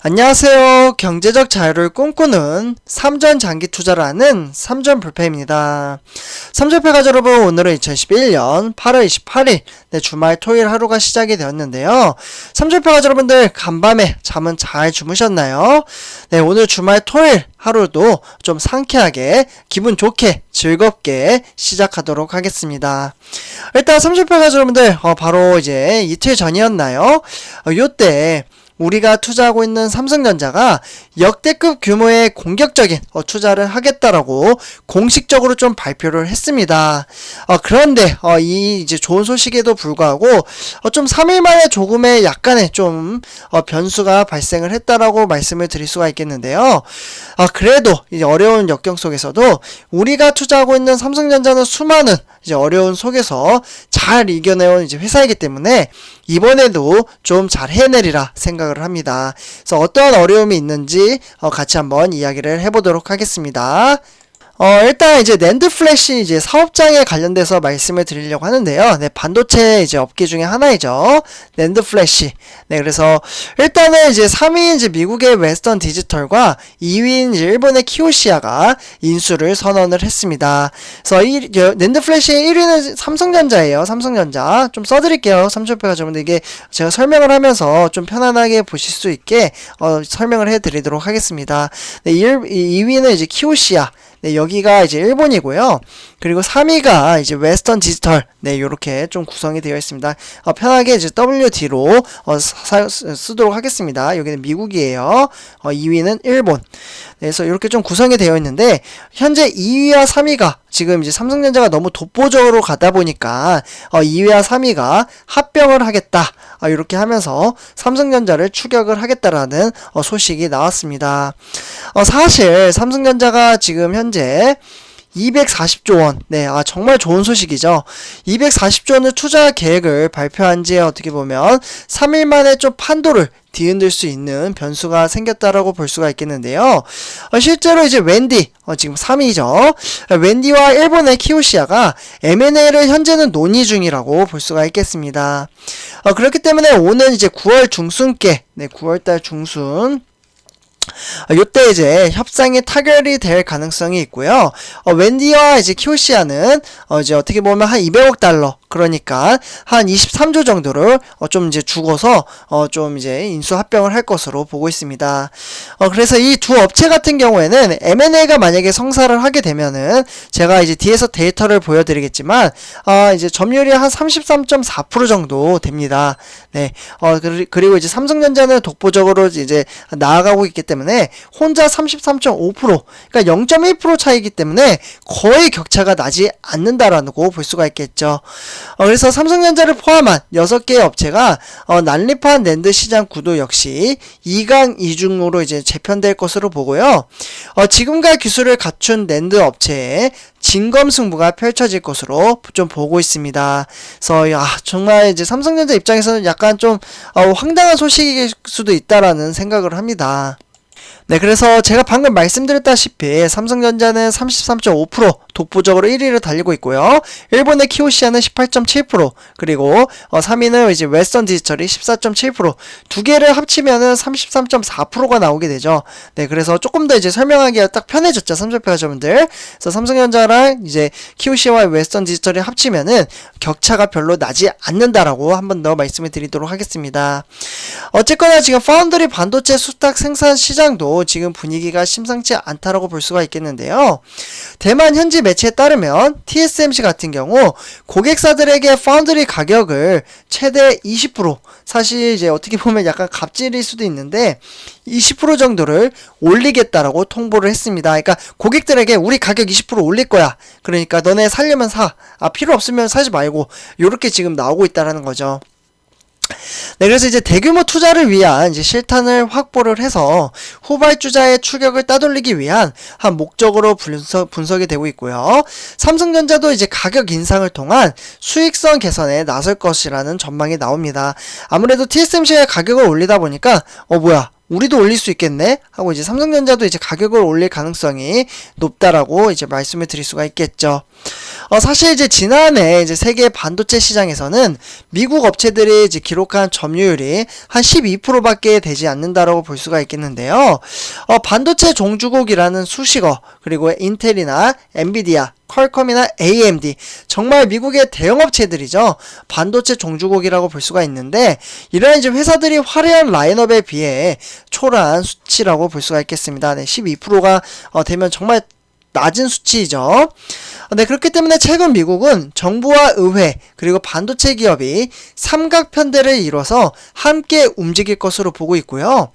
안녕하세요. 경제적 자유를 꿈꾸는 삼전 장기 투자를 하는 삼전 불패입니다. 삼전패 가족 여러분, 오늘은 2011년 8월 28일 주말 토요일 하루가 시작이 되었는데요. 삼전패 가족 여러분들, 간밤에 잠은 잘 주무셨나요? 네, 오늘 주말 토요일 하루도 좀 상쾌하게 기분 좋게 즐겁게 시작하도록 하겠습니다. 일단 삼전패 가족 여러분들, 바로 이제 이틀 전이었나요? 요때 우리가 투자하고 있는 삼성전자가 역대급 규모의 공격적인 투자를 하겠다라고 공식적으로 좀 발표를 했습니다. 그런데 이 이제 좋은 소식에도 불구하고 좀 3일 만에 조금의 약간의 좀 변수가 발생을 했다라고 말씀을 드릴 수가 있겠는데요. 그래도 이제 어려운 역경 속에서도 우리가 투자하고 있는 삼성전자는 수많은 이제 어려운 속에서 잘 이겨내온 이제 회사이기 때문에 이번에도 좀 잘 해내리라 생각을 합니다. 그래서 어떠한 어려움이 있는지 같이 한번 이야기를 해보도록 하겠습니다. 일단 이제 낸드 플래시 이제 사업장에 관련돼서 말씀을 드리려고 하는데요. 네, 반도체 이제 업계 중에 하나이죠. 낸드 플래시. 네, 그래서 일단은 이제 3위인 이제 미국의 웨스턴 디지털과 2위인 이제 일본의 키오시아가 인수를 선언을 했습니다. 그래서 낸드 플래시의 1위는 삼성전자예요. 삼성전자. 좀 써드릴게요. 삼촌표가 좀, 근데 이게 제가 설명을 하면서 좀 편안하게 보실 수 있게 설명을 해드리도록 하겠습니다. 네, 2위는 이제 키오시아. 네, 여기가 이제 일본이고요. 그리고 3위가 이제 웨스턴 디지털. 네, 요렇게 좀 구성이 되어 있습니다. 편하게 이제 WD로 쓰도록 하겠습니다. 여기는 미국이에요. 2위는 일본. 네, 그래서 이렇게 좀 구성이 되어 있는데, 현재 2위와 3위가 지금 이제 삼성전자가 너무 독보적으로 가다 보니까 2위와 3위가 합병을 하겠다. 이렇게 하면서 삼성전자를 추격을 하겠다라는 소식이 나왔습니다. 사실 삼성전자가 지금 현재 240조 원. 네, 정말 좋은 소식이죠. 240조 원의 투자 계획을 발표한 지 어떻게 보면 3일 만에 좀 판도를 뒤흔들 수 있는 변수가 생겼다라고 볼 수가 있겠는데요. 실제로 이제 웬디, 지금 3위죠. 웬디와 일본의 키오시아가 M&A를 현재는 논의 중이라고 볼 수가 있겠습니다. 그렇기 때문에 오는 이제 9월 중순께, 네, 9월달 중순, 요때 이제 협상이 타결이 될 가능성이 있고요. 웬디와 이제 키오시아는 이제 어떻게 보면 한 200억 달러, 그러니까 한 23조 정도를 좀 이제 주고서 좀 이제 인수 합병을 할 것으로 보고 있습니다. 그래서 이 두 업체 같은 경우에는 M&A가 만약에 성사를 하게 되면은 제가 이제 뒤에서 데이터를 보여드리겠지만 이제 점유율이 한 33.4% 정도 됩니다. 네. 그리고 이제 삼성전자는 독보적으로 이제 나아가고 있기 때문에 혼자 33.5%, 그러니까 0.1% 차이기 때문에 거의 격차가 나지 않는다라고 볼 수가 있겠죠. 그래서 삼성전자를 포함한 6개의 업체가 난립한 낸드 시장 구도 역시 2강 2중으로 이제 재편될 것으로 보고요. 지금과 기술을 갖춘 낸드 업체에 진검승부가 펼쳐질 것으로 좀 보고 있습니다. 그래서 정말 이제 삼성전자 입장에서는 약간 좀 황당한 소식일 수도 있다라는 생각을 합니다. 네, 그래서 제가 방금 말씀드렸다시피 삼성전자는 33.5% 독보적으로 1위를 달리고 있고요. 일본의 키오시아는 18.7%, 그리고 3위는 이제 웨스턴 디지털이 14.7%, 두 개를 합치면은 33.4%가 나오게 되죠. 네, 그래서 조금 더 이제 설명하기가 딱 편해졌죠, 삼성표 가족분들. 그래서 삼성전자랑 이제 키오시아와 웨스턴 디지털이 합치면은 격차가 별로 나지 않는다라고 한 번 더 말씀을 드리도록 하겠습니다. 어쨌거나 지금 파운드리 반도체 수탁 생산 시장도 지금 분위기가 심상치 않다라고 볼 수가 있겠는데요. 대만 현지 매체에 따르면 TSMC 같은 경우 고객사들에게 파운드리 가격을 최대 20%, 사실 이제 어떻게 보면 약간 갑질일 수도 있는데 20% 정도를 올리겠다라고 통보를 했습니다. 그러니까 고객들에게 우리 가격 20% 올릴 거야. 그러니까 너네 살려면 사. 필요 없으면 사지 말고. 요렇게 지금 나오고 있다라는 거죠. 네, 그래서 이제 대규모 투자를 위한 이제 실탄을 확보를 해서 후발주자의 추격을 따돌리기 위한 한 목적으로 분석이 되고 있고요. 삼성전자도 이제 가격 인상을 통한 수익성 개선에 나설 것이라는 전망이 나옵니다. 아무래도 TSMC가 가격을 올리다 보니까 뭐야, 우리도 올릴 수 있겠네 하고 이제 삼성전자도 이제 가격을 올릴 가능성이 높다라고 이제 말씀을 드릴 수가 있겠죠. 사실 이제 지난해 이제 세계 반도체 시장에서는 미국 업체들이 이제 기록한 점유율이 한 12%밖에 되지 않는다라고 볼 수가 있겠는데요. 반도체 종주국이라는 수식어, 그리고 인텔이나 엔비디아, 퀄컴이나 AMD, 정말 미국의 대형 업체들이죠. 반도체 종주국이라고 볼 수가 있는데, 이러한 이제 회사들이 화려한 라인업에 비해 초라한 수치라고 볼 수가 있겠습니다. 네, 12%가 되면 정말 낮은 수치이죠. 네, 그렇기 때문에 최근 미국은 정부와 의회 그리고 반도체 기업이 삼각편대를 이뤄서 함께 움직일 것으로 보고 있고요.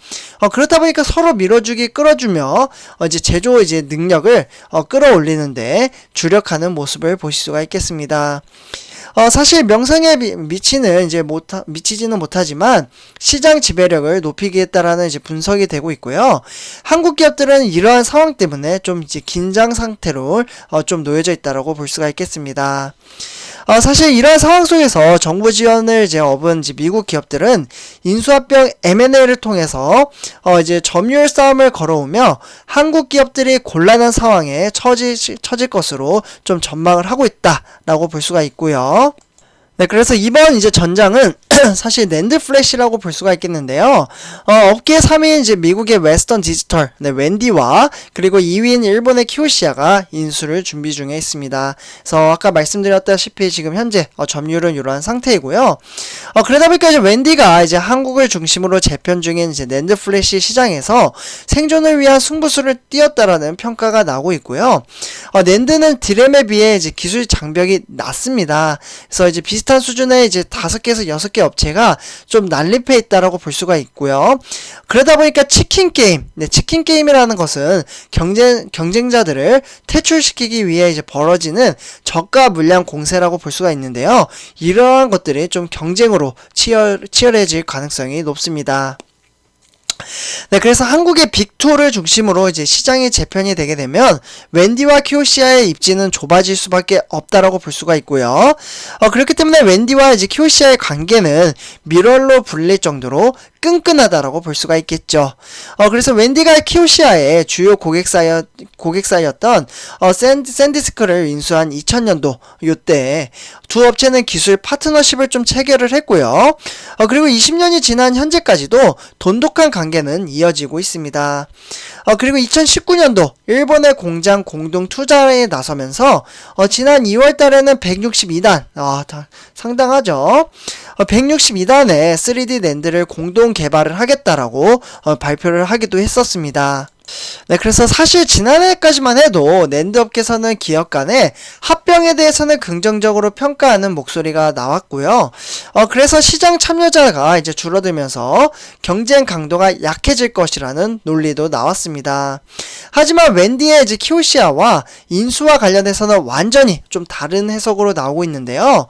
그렇다 보니까 서로 밀어주기 끌어주며 이제 제조 이제 능력을 끌어올리는데 주력하는 모습을 보실 수가 있겠습니다. 사실 명성에 미치지는 못하지만 시장 지배력을 높이겠다라는 이제 분석이 되고 있고요. 한국 기업들은 이러한 상황 때문에 좀 이제 긴장 상태로 좀 놓여져 있다라고 볼 수가 있겠습니다. 사실 이러한 상황 속에서 정부 지원을 이제 얻은 이제 미국 기업들은 인수합병 M&A를 통해서 이제 점유율 싸움을 걸어오며 한국 기업들이 곤란한 상황에 처질 것으로 좀 전망을 하고 있다라고 볼 수가 있고요. 네, 그래서 이번 이제 전장은 사실 낸드 플래시라고 볼 수가 있겠는데요. 업계 3위인 이제 미국의 웨스턴 디지털, 네, 웬디와 그리고 2위인 일본의 키오시아가 인수를 준비 중에 있습니다. 그래서 아까 말씀드렸다시피 지금 현재 점유율은 이러한 상태이고요. 그러다 보니까 이제 웬디가 이제 한국을 중심으로 재편 중인 이제 낸드 플래시 시장에서 생존을 위한 승부수를 띄었다라는 평가가 나오고 있고요. 낸드는 디램에 비해 이제 기술 장벽이 낮습니다. 그래서 이제 비슷한 수준의 이제 5개에서 6개 업체가 좀 난립해 있다라고 볼 수가 있고요. 그러다 보니까 치킨 게임, 네, 치킨 게임이라는 것은 경쟁자들을 퇴출시키기 위해 이제 벌어지는 저가 물량 공세라고 볼 수가 있는데요. 이러한 것들이 좀 경쟁으로 치열해질 가능성이 높습니다. 네, 그래서 한국의 빅2를 중심으로 이제 시장이 재편이 되게 되면 웬디와 키오시아의 입지는 좁아질 수밖에 없다라고 볼 수가 있고요. 그렇기 때문에 웬디와 이제 키오시아의 관계는 밀월로 불릴 정도로 끈끈하다라고 볼 수가 있겠죠. 그래서 웬디가 키오시아의 주요 고객사였던 샌디스크를 인수한 2000년도 요때 두 업체는 기술 파트너십을 좀 체결을 했고요. 그리고 20년이 지난 현재까지도 돈독한 관계는 이어지고 있습니다. 그리고 2019년도 일본의 공장 공동 투자에 나서면서 지난 2월 달에는 162단, 상당하죠. 162단의 3D 낸드를 공동 개발을 하겠다라고 발표를 하기도 했었습니다. 네, 그래서 사실 지난해까지만 해도 낸드 업계에서는 기업 간의 합병에 대해서는 긍정적으로 평가하는 목소리가 나왔고요. 그래서 시장 참여자가 이제 줄어들면서 경쟁 강도가 약해질 것이라는 논리도 나왔습니다. 하지만 웬디의 이제 키오시아와 인수와 관련해서는 완전히 좀 다른 해석으로 나오고 있는데요.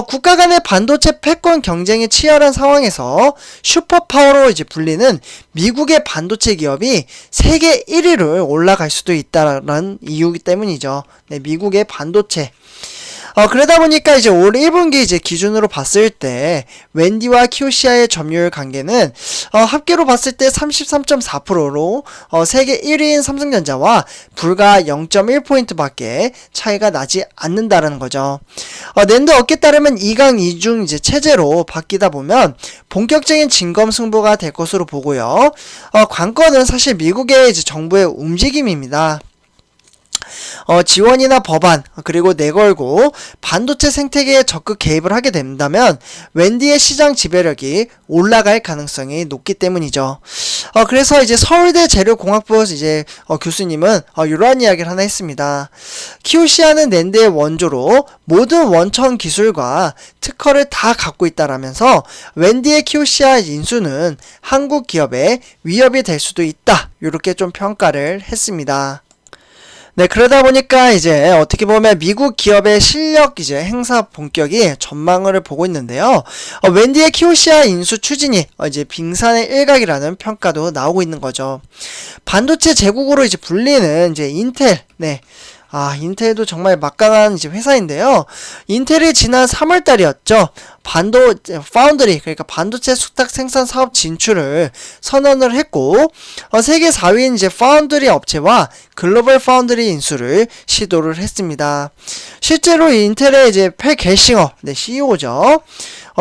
국가 간의 반도체 패권 경쟁이 치열한 상황에서 슈퍼파워로 이제 불리는 미국의 반도체 기업이 세계 1위를 올라갈 수도 있다는 이유기 때문이죠. 네, 미국의 반도체. 그러다 보니까 이제 올 1분기 이제 기준으로 봤을 때 웬디와 키오시아의 점유율 관계는 합계로 봤을 때 33.4%로 세계 1위인 삼성전자와 불과 0.1포인트밖에 차이가 나지 않는다는 거죠. 낸드 업계에 따르면 2강 2중 이제 체제로 바뀌다 보면 본격적인 진검 승부가 될 것으로 보고요. 관건은 사실 미국의 이제 정부의 움직임입니다. 지원이나 법안 그리고 내걸고 반도체 생태계에 적극 개입을 하게 된다면 웬디의 시장 지배력이 올라갈 가능성이 높기 때문이죠. 그래서 이제 서울대 재료공학부 이제 교수님은 이러한 이야기를 하나 했습니다. 키오시아는 낸드의 원조로 모든 원천 기술과 특허를 다 갖고 있다라면서 웬디의 키오시아 인수는 한국 기업에 위협이 될 수도 있다. 이렇게 좀 평가를 했습니다. 네, 그러다 보니까 이제 어떻게 보면 미국 기업의 실력 이제 행사 본격이 전망을 보고 있는데요. 웬디의 키오시아 인수 추진이 이제 빙산의 일각이라는 평가도 나오고 있는 거죠. 반도체 제국으로 이제 불리는 이제 인텔, 네. 인텔도 정말 막강한 이제 회사인데요. 인텔이 지난 3월 달이었죠. 파운드리, 그러니까 반도체 숙탁 생산 사업 진출을 선언을 했고, 세계 4위인 이제 파운드리 업체와 글로벌 파운드리 인수를 시도를 했습니다. 실제로 인텔의 이제 펠 겔싱어, CEO죠.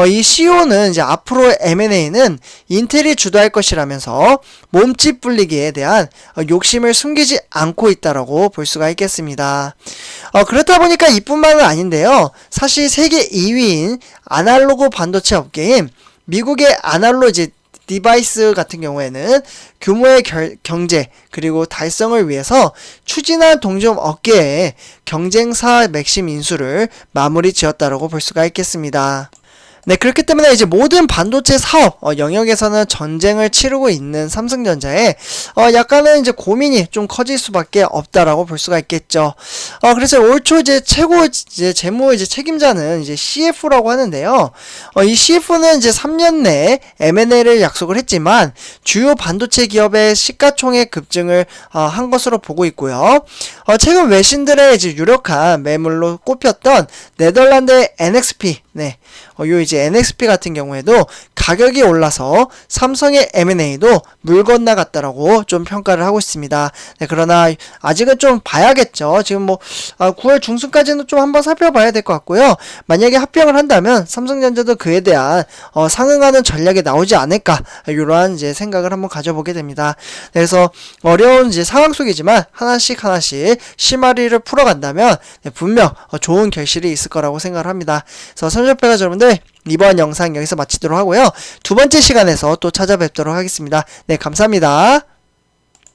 이 CEO는 이제 앞으로 M&A는 인텔이 주도할 것이라면서 몸집 불리기에 대한 욕심을 숨기지 않고 있다라고 볼 수가 있겠습니다. 그렇다 보니까 이뿐만은 아닌데요. 사실 세계 2위인 아날로그 반도체 업계인 미국의 아날로그 이제 디바이스 같은 경우에는 규모의 경제 그리고 달성을 위해서 추진한 동종 업계의 경쟁사 맥심 인수를 마무리 지었다라고 볼 수가 있겠습니다. 네, 그렇기 때문에 이제 모든 반도체 사업 영역에서는 전쟁을 치르고 있는 삼성전자에 약간은 이제 고민이 좀 커질 수밖에 없다라고 볼 수가 있겠죠. 그래서 올 초 이제 최고 이제 재무 이제 책임자는 이제 CF라고 하는데요. 이 CF는 이제 3년 내에 M&A를 약속을 했지만 주요 반도체 기업의 시가총액 급증을 한 것으로 보고 있고요. 최근 외신들의 이제 유력한 매물로 꼽혔던 네덜란드의 NXP, 요 이제 NXP 같은 경우에도 가격이 올라서 삼성의 M&A도 물 건너갔다라고 좀 평가를 하고 있습니다. 그러나 아직은 좀 봐야겠죠. 지금 뭐 9월 중순까지는 좀 한번 살펴봐야 될 것 같고요. 만약에 합병을 한다면 삼성전자도 그에 대한 상응하는 전략이 나오지 않을까, 이러한 이제 생각을 한번 가져보게 됩니다. 그래서 어려운 이제 상황 속이지만 하나씩 실마리를 풀어간다면 분명 좋은 결실이 있을 거라고 생각을 합니다. 그래서 삼성패가 여러분들 이번 영상 여기서 마치도록 하고요. 두 번째 시간에서 또 찾아뵙도록 하겠습니다. 네, 감사합니다.